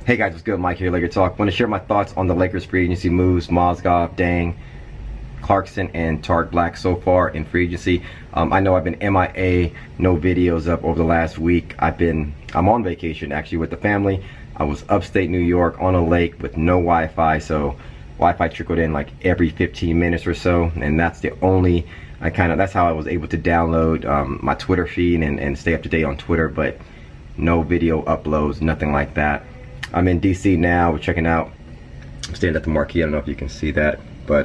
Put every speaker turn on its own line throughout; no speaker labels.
Hey guys, what's good? Mike here, Laker Talk. Want to share my thoughts on the Lakers free agency moves, Mozgov, Deng, Clarkson, and Tarik so far in free agency. I know I've been MIA, no videos up over the last week. I'm on vacation actually with the family. I was upstate New York on a lake with no Wi-Fi, so Wi-Fi trickled in like every 15 minutes or so, and that's the only, that's how I was able to download my Twitter feed and stay up to date on Twitter, but no video uploads, nothing like that. I'm in DC now. We're checking out. I'm standing at the marquee. I don't know if you can see that, but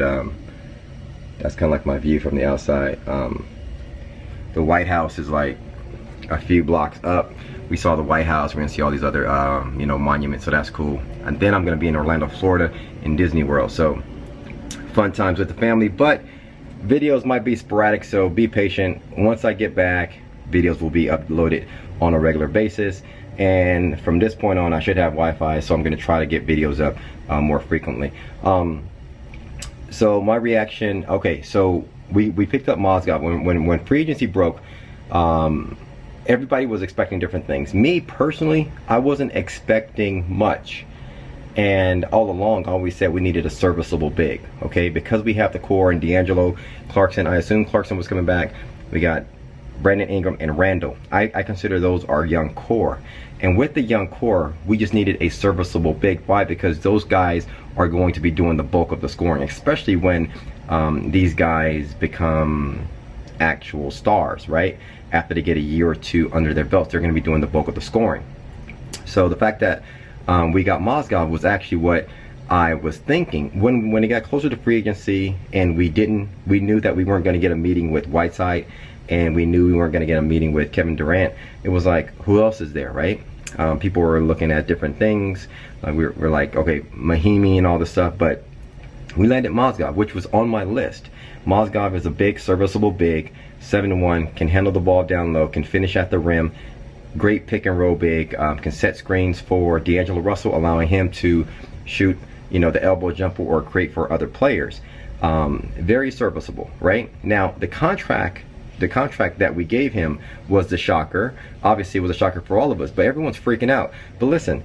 that's kind of like my view from the outside. The White House is like a few blocks up. We saw the White House. We're gonna see all these other monuments, so that's cool. And then I'm gonna be in Orlando, Florida, in Disney World. So fun times with the family, but videos might be sporadic, so be patient. Once I get back, videos will be uploaded on a regular basis. And from this point on, I should have Wi-Fi, so I'm going to try to get videos up more frequently. So my reaction, okay, so we picked up Mozgov. When free agency broke, everybody was expecting different things. Me personally, I wasn't expecting much, and all along I always said we needed a serviceable big, okay, because we have the core and D'Angelo, Clarkson. I assume Clarkson was coming back. We got Brandon Ingram and Randall. I consider those our young core, and with the young core we just needed a serviceable big. Why? Because those guys are going to be doing the bulk of the scoring, especially when these guys become actual stars, right? After they get a year or two under their belts, they're going to be doing the bulk of the scoring. So the fact that we got Mozgov was actually what I was thinking when it got closer to free agency, and we knew that we weren't going to get a meeting with Whiteside, and we knew we weren't going to get a meeting with Kevin Durant. It was like, who else is there, right? People were looking at different things. We're like, okay, Mahimi and all this stuff, but we landed Mozgov, which was on my list. Mozgov is a big, serviceable big, 7'1", can handle the ball down low, can finish at the rim, great pick and roll big, can set screens for D'Angelo Russell, allowing him to shoot, the elbow jumper or create for other players. Very serviceable, right? Now, the contract that we gave him was the shocker. Obviously it was a shocker for all of us, but everyone's freaking out. But listen,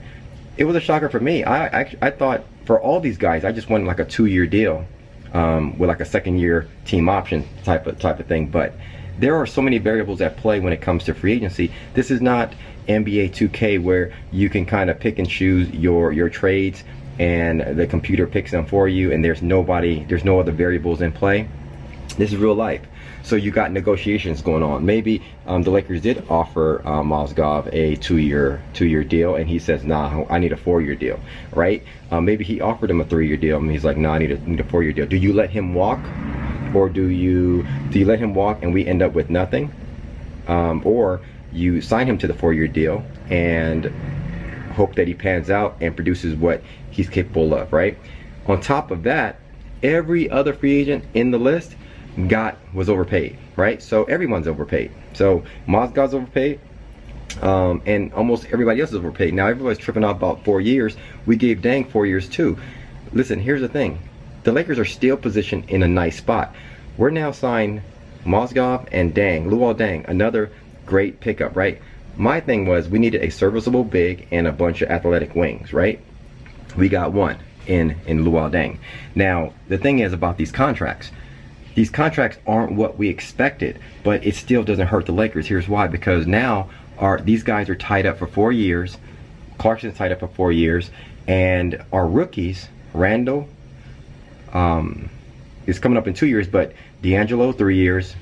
it was a shocker for me. I thought for all these guys, I just wanted like a 2-year deal with like a second-year team option type of thing. But there are so many variables at play when it comes to free agency. This is not NBA 2K where you can kind of pick and choose your trades and the computer picks them for you, and there's no other variables in play. This is real life. So you got negotiations going on. Maybe the Lakers did offer Mozgov a two-year deal, and he says, nah, I need a 4-year deal, right? Maybe he offered him a 3-year deal, and he's like, nah, I need a 4-year deal. Do you let him walk, or do you let him walk and we end up with nothing? Or you sign him to the 4-year deal and hope that he pans out and produces what he's capable of, right? On top of that, every other free agent in the list was overpaid, right? So everyone's overpaid. So Mozgov's overpaid, and almost everybody else is overpaid. Now everybody's tripping out about 4 years. We gave Deng 4 years too. Listen, here's the thing. The Lakers are still positioned in a nice spot. We're now signed Mozgov and Deng, Luol Deng, another great pickup, right? My thing was we needed a serviceable big and a bunch of athletic wings, right? We got one in Luol Deng. Now the thing is about these contracts aren't what we expected, but it still doesn't hurt the Lakers. Here's why: because now these guys are tied up for 4 years. Clarkson's tied up for 4 years, and our rookies, Randall is coming up in 2 years, but D'Angelo 3 years,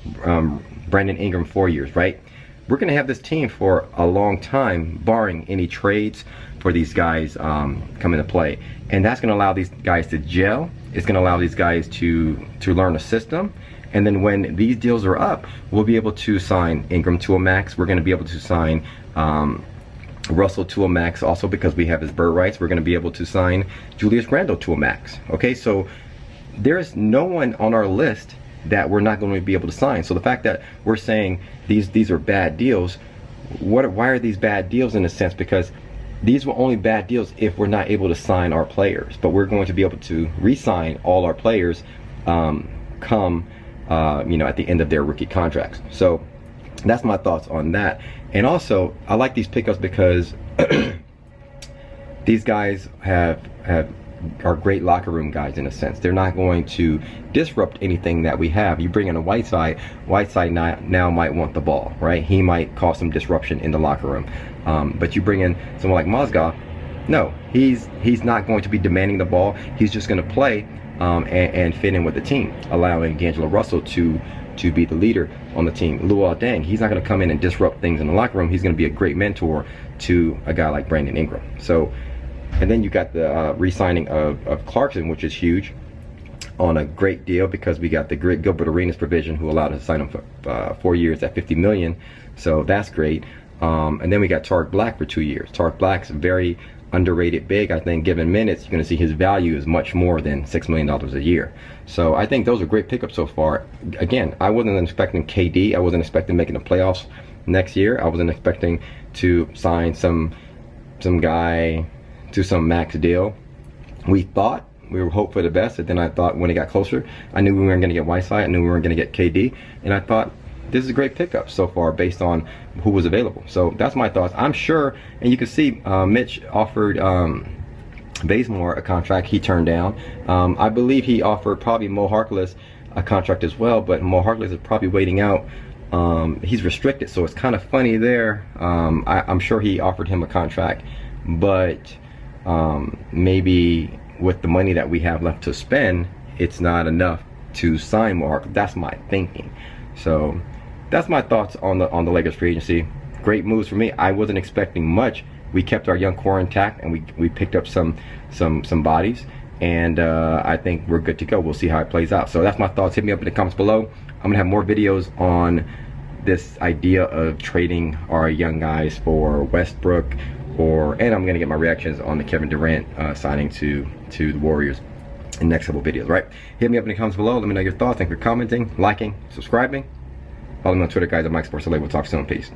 Brandon Ingram 4 years, right? We're gonna have this team for a long time, barring any trades for these guys come into play, and that's gonna allow these guys to gel. It's gonna allow these guys to learn a system, and then when these deals are up, we'll be able to sign Ingram to a max. We're gonna be able to sign Russell to a max, also because we have his bird rights. We're gonna be able to sign Julius Randle to a max. Okay, so there's no one on our list that we're not going to be able to sign. So the fact that we're saying these are bad deals, why are these bad deals in a sense? Because these were only bad deals if we're not able to sign our players, but we're going to be able to re-sign all our players come at the end of their rookie contracts. So that's my thoughts on that. And also, I like these pickups because these guys are great locker room guys in a sense. They're not going to disrupt anything that we have. You bring in a Whiteside now might want the ball, right? He might cause some disruption in the locker room. But you bring in someone like Mozgov, no, he's not going to be demanding the ball. He's just going to play and fit in with the team, allowing D'Angelo Russell to be the leader on the team. Deng, he's not going to come in and disrupt things in the locker room. He's going to be a great mentor to a guy like Brandon Ingram. So, and then you got the re-signing of Clarkson, which is huge, on a great deal, because we got the great Gilbert Arenas provision, who allowed us to sign him for 4 years at $50 million. So that's great. And then we got Tarik Black for 2 years. Tarik Black's very underrated big. I think given minutes, you're going to see his value is much more than $6 million a year. So I think those are great pickups so far. Again, I wasn't expecting KD. I wasn't expecting making the playoffs next year. I wasn't expecting to sign some guy to some max deal. We were hoping for the best, and then I thought when it got closer, I knew we weren't going to get Whiteside. I knew we weren't going to get KD, and I thought this is a great pickup so far based on who was available. So that's my thoughts. I'm sure, and you can see Mitch offered Bazemore a contract he turned down. I believe he offered probably Mo Harkless a contract as well, but Mo Harkless is probably waiting out. He's restricted, so it's kind of funny there. I'm sure he offered him a contract, but maybe with the money that we have left to spend, it's not enough to sign Mo Harkless. That's my thinking. So that's my thoughts on the Lakers free agency. Great moves for me. I wasn't expecting much. We kept our young core intact, and we picked up some bodies, and I think we're good to go. We'll see how it plays out. So that's my thoughts. Hit me up in the comments below. I'm gonna have more videos on this idea of trading our young guys for Westbrook, and I'm gonna get my reactions on the Kevin Durant signing to the Warriors in the next couple videos. Right? Hit me up in the comments below. Let me know your thoughts. Thank you for commenting, liking, subscribing. Follow me on Twitter, guys, at Mike Sports LA. We'll talk soon. Peace.